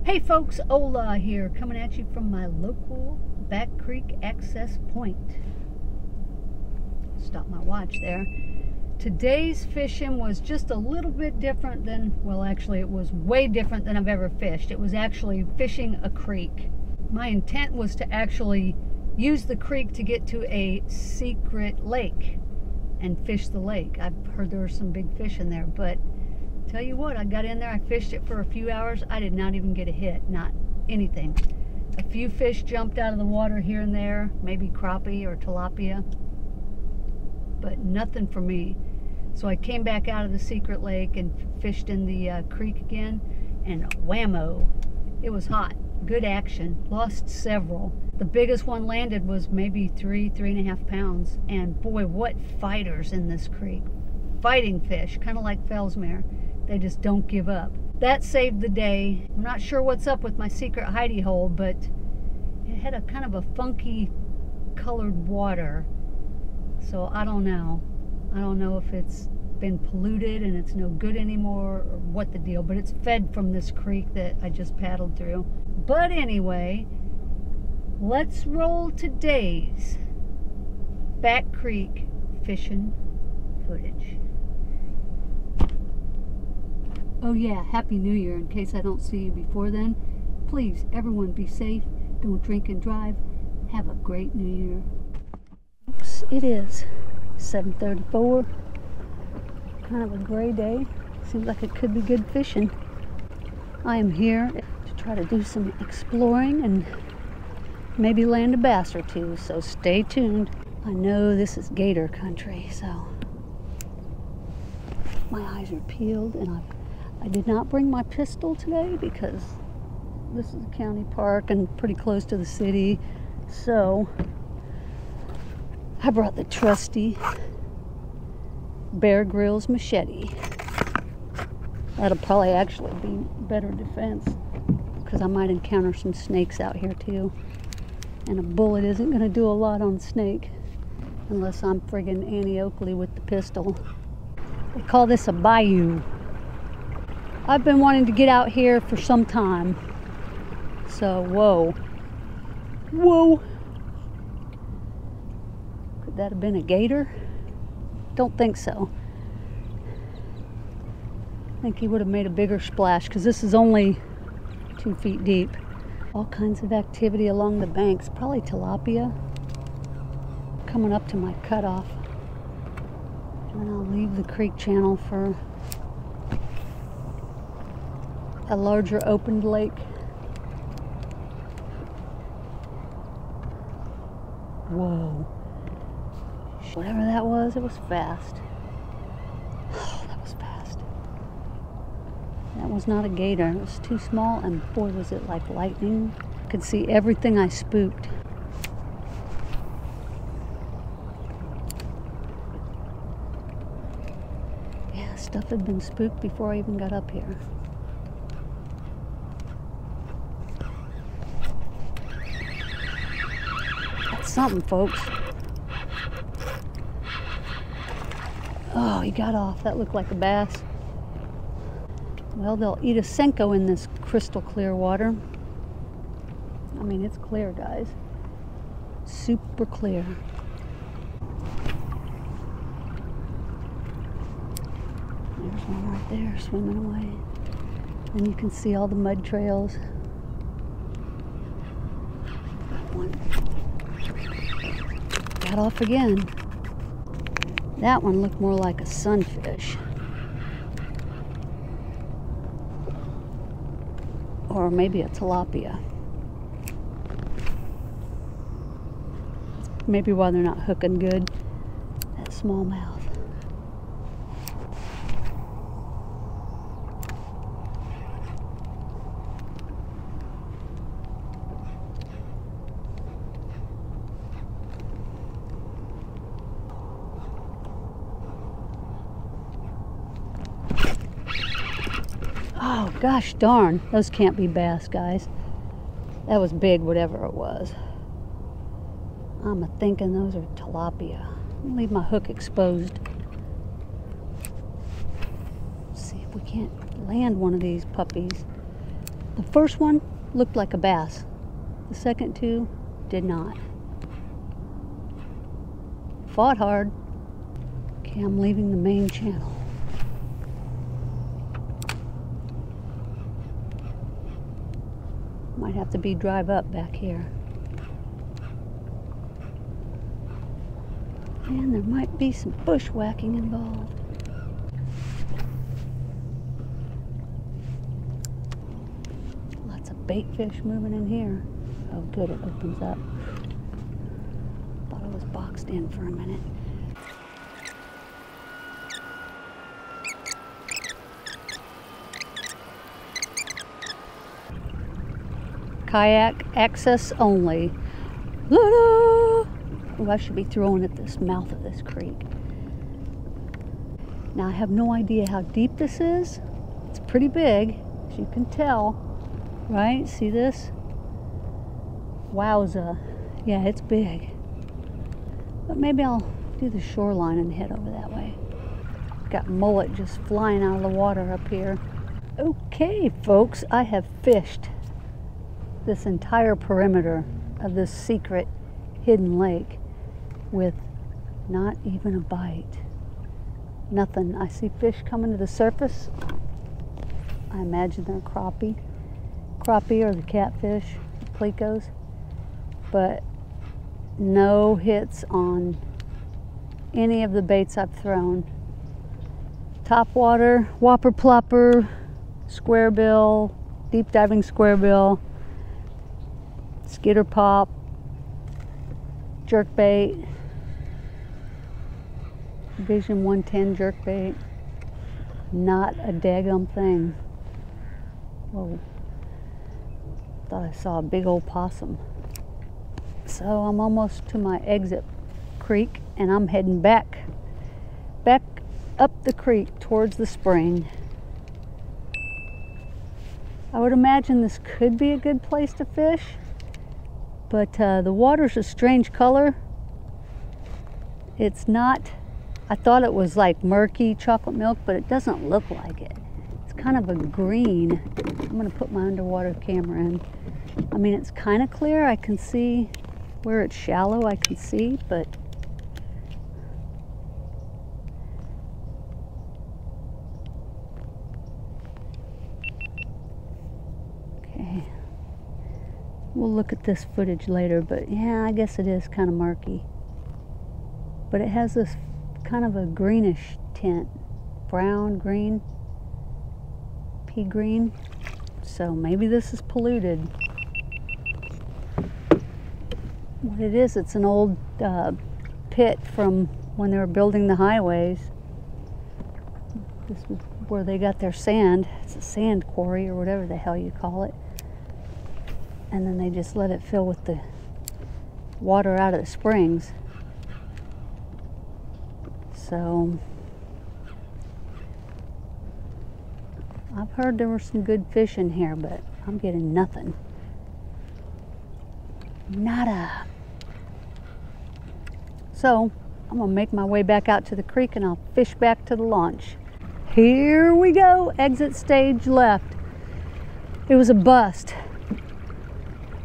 Hey folks, Ola here, coming at you from my local Back Creek access point. Stop my watch there. Today's fishing was just a little bit different than, well actually it was way different than I've ever fished. It was actually fishing a creek. My intent was to actually use the creek to get to a secret lake and fish the lake. I've heard there were some big fish in there, but tell you what, I got in there, I fished it for a few hours. I did not even get a hit, not anything. A few fish jumped out of the water here and there, maybe crappie or tilapia, but nothing for me. So I came back out of the secret lake and fished in the creek again, and whammo, it was hot. Good action, lost several. The biggest one landed was maybe 3.5 pounds, and boy, what fighters in this creek. Fighting fish, kind of like Fellsmere. They just don't give up. That saved the day. I'm not sure what's up with my secret hidey hole, but it had a kind of a funky colored water. So I don't know. I don't know if it's been polluted and it's no good anymore or what the deal, but it's fed from this creek that I just paddled through. But anyway, let's roll today's Back Creek fishing footage. Oh yeah, Happy New Year, in case I don't see you before then. Please, everyone be safe, don't drink and drive. Have a great New Year. Oops, it is 7:34. Kind of a gray day. Seems like it could be good fishing. I am here to try to do some exploring and maybe land a bass or two, so stay tuned. I know this is gator country, so my eyes are peeled, and I did not bring my pistol today because this is a county park and pretty close to the city. So I brought the trusty Bear Grylls machete. That'll probably actually be better defense because I might encounter some snakes out here too. And a bullet isn't going to do a lot on snake unless I'm friggin' Annie Oakley with the pistol. They call this a bayou. I've been wanting to get out here for some time. So, whoa. Whoa. Could that have been a gator? Don't think so. I think he would have made a bigger splash because this is only 2 feet deep. All kinds of activity along the banks. Probably tilapia. Coming up to my cutoff. And I'll leave the creek channel for a larger opened lake. Whoa. Whatever that was, it was fast. Oh, that was fast. That was not a gator. It was too small, and boy, was it like lightning. I could see everything I spooked. Yeah, stuff had been spooked before I even got up here. Something, folks. Oh, he got off. That looked like a bass. Well, they'll eat a Senko in this crystal clear water. I mean, it's clear, guys. Super clear. There's one right there swimming away. And you can see all the mud trails. Got one. Got off again. That one looked more like a sunfish. Or maybe a tilapia. That's maybe why they're not hooking good. That smallmouth. Oh, gosh darn. Those can't be bass, guys. That was big, whatever it was. I'm thinking those are tilapia. I'll leave my hook exposed. Let's see if we can't land one of these puppies. The first one looked like a bass. The second two did not. Fought hard. Okay, I'm leaving the main channel. Might have to drive up back here. And there might be some bushwhacking involved. Lots of bait fish moving in here. Oh good, it opens up. Thought I was boxed in for a minute. Kayak access only. Oh, I should be throwing at this mouth of this creek. Now I have no idea how deep this is. It's pretty big, as you can tell, right? See this? Wowza. Yeah, it's big. But maybe I'll do the shoreline and head over that way. Got mullet just flying out of the water up here. Okay, folks, I have fished this entire perimeter of this secret hidden lake with not even a bite. Nothing. I see fish coming to the surface. I imagine they're crappie or the catfish, plecos, but no hits on any of the baits I've thrown. Topwater, whopper plopper, square bill, deep diving square bill, skitter pop, jerkbait, Vision 110 jerkbait. Not a daggum thing. Whoa. Thought I saw a big old possum. So I'm almost to my exit creek and I'm heading back up the creek towards the spring. I would imagine this could be a good place to fish. But the water's a strange color. It's not, I thought it was like murky chocolate milk, but it doesn't look like it. It's kind of a green. I'm gonna put my underwater camera in. I mean, it's kind of clear. I can see where it's shallow, I can see, but okay. We'll look at this footage later, but yeah, I guess it is kind of murky. But it has this kind of a greenish tint. Brown, green, pea green. So maybe this is polluted. What it is, it's an old pit from when they were building the highways. This was where they got their sand. It's a sand quarry or whatever the hell you call it. And then they just let it fill with the water out of the springs. So I've heard there were some good fish in here, but I'm getting nothing. Nada. So I'm gonna make my way back out to the creek and I'll fish back to the launch. Here we go, exit stage left. It was a bust.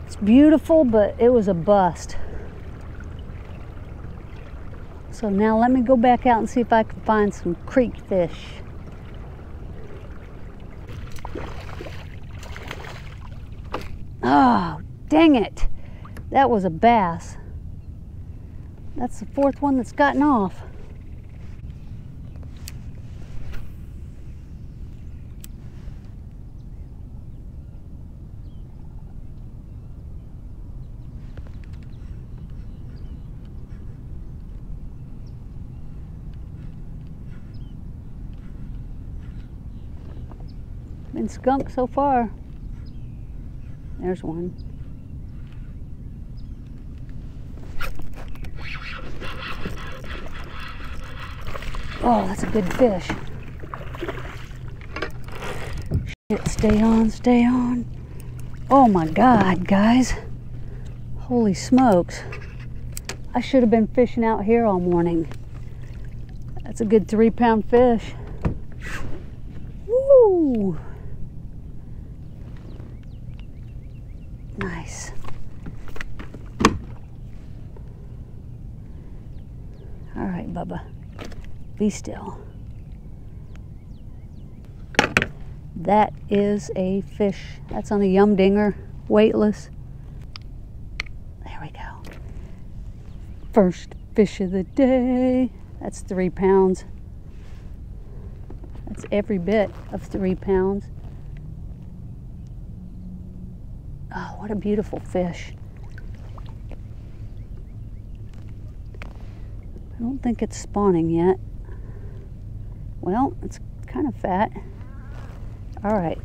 It's beautiful, but it was a bust. So now let me go back out and see if I can find some creek fish. Oh, dang it. That was a bass. That's the fourth one that's gotten off. Been skunked so far. There's one. Oh, that's a good fish. Shit, stay on, stay on. Oh my God, guys. Holy smokes. I should have been fishing out here all morning. That's a good 3-pound fish. Woo! Nice. All right, Bubba, be still. That is a fish. That's on a Yum Dinger, weightless. There we go. First fish of the day. That's 3 pounds. That's every bit of 3 pounds. Oh, what a beautiful fish. I don't think it's spawning yet. Well, it's kind of fat. All right,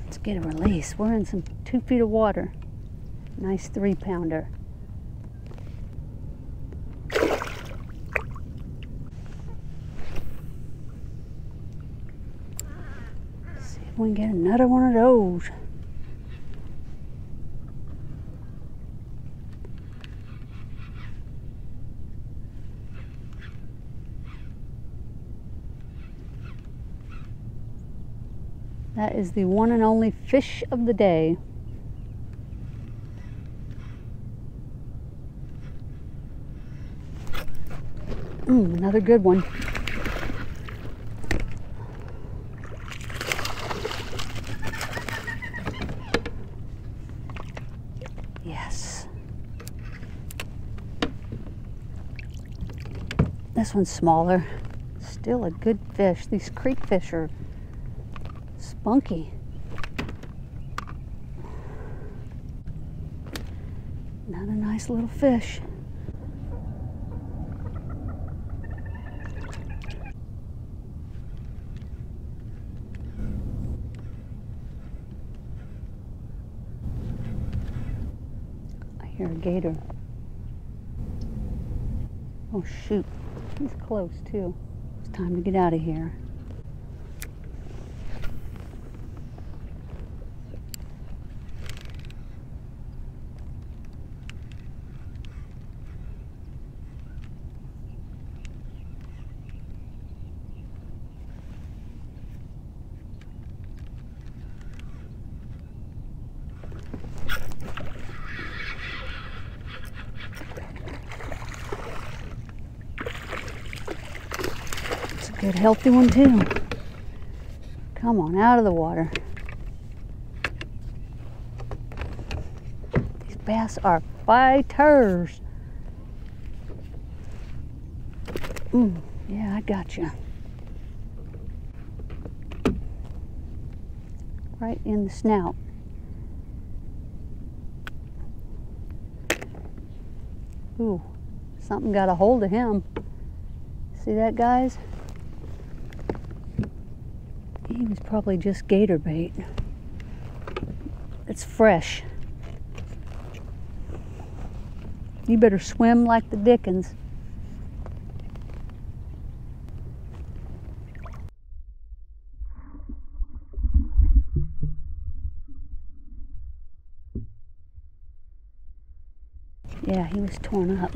let's get a release. We're in some 2 feet of water. Nice 3 pounder. See if we can get another one of those. That is the one and only fish of the day. Another good one. Yes. This one's smaller. Still a good fish. These creek fish are spunky. Another nice little fish. I hear a gator. Oh shoot, he's close too. It's time to get out of here. Good healthy one too. Come on, out of the water. These bass are fighters. Yeah, I got you. Right in the snout. Ooh, something got a hold of him. See that, guys? He was probably just gator bait. It's fresh. You better swim like the dickens. Yeah, he was torn up.